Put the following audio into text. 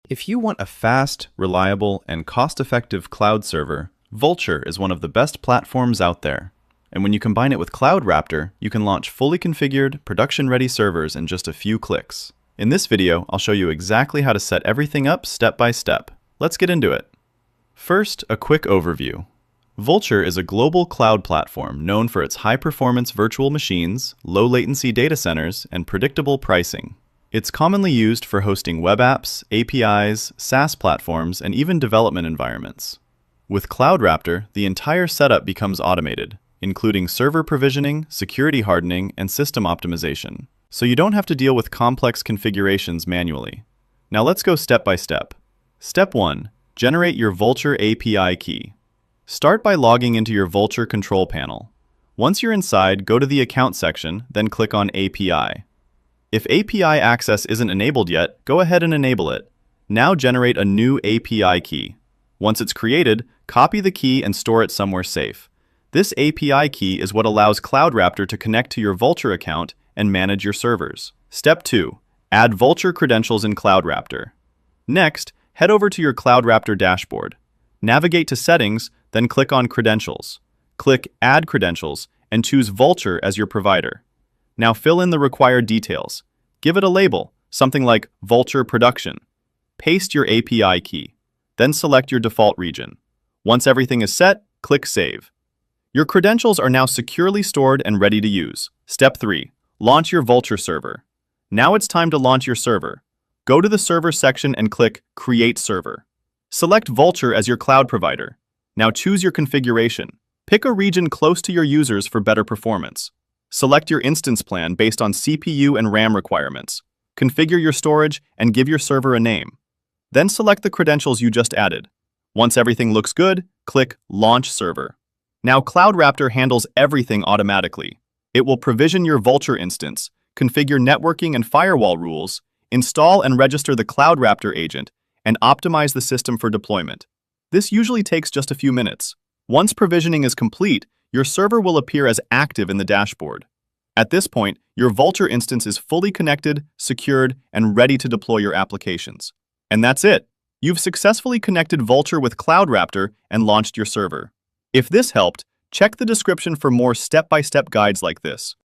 If you want a fast, reliable, and cost-effective cloud server, Vultr is one of the best platforms out there. And when you combine it with CloudRaptor, you can launch fully configured, production-ready servers in just a few clicks. In this video, I'll show you exactly how to set everything up step by step. Let's get into it. First, a quick overview. Vultr is a global cloud platform known for its high-performance virtual machines, low-latency data centers, and predictable pricing. It's commonly used for hosting web apps, APIs, SaaS platforms, and even development environments. With CloudRaptor, the entire setup becomes automated, including server provisioning, security hardening, and system optimization. So you don't have to deal with complex configurations manually. Now let's go step by step. Step 1. Generate your Vultr API key. Start by logging into your Vultr control panel. Once you're inside, go to the Account section, then click on API. If API access isn't enabled yet, go ahead and enable it. Now generate a new API key. Once it's created, copy the key and store it somewhere safe. This API key is what allows CloudRaptor to connect to your Vultr account and manage your servers. Step 2. Add Vultr credentials in CloudRaptor. Next, head over to your CloudRaptor dashboard. Navigate to Settings, then click on Credentials. Click Add Credentials and choose Vultr as your provider. Now fill in the required details. Give it a label, something like Vultr Production. Paste your API key. Then select your default region. Once everything is set, click Save. Your credentials are now securely stored and ready to use. Step 3. Launch your Vultr server. Now it's time to launch your server. Go to the Server section and click Create Server. Select Vultr as your cloud provider. Now choose your configuration. Pick a region close to your users for better performance. Select your instance plan based on CPU and RAM requirements. Configure your storage and give your server a name. Then select the credentials you just added. Once everything looks good, click Launch Server. Now CloudRaptor handles everything automatically. It will provision your Vultr instance, configure networking and firewall rules, install and register the CloudRaptor agent, and optimize the system for deployment. This usually takes just a few minutes. Once provisioning is complete, your server will appear as active in the dashboard. At this point, your Vultr instance is fully connected, secured, and ready to deploy your applications. And that's it. You've successfully connected Vultr with CloudRaptor and launched your server. If this helped, check the description for more step-by-step guides like this.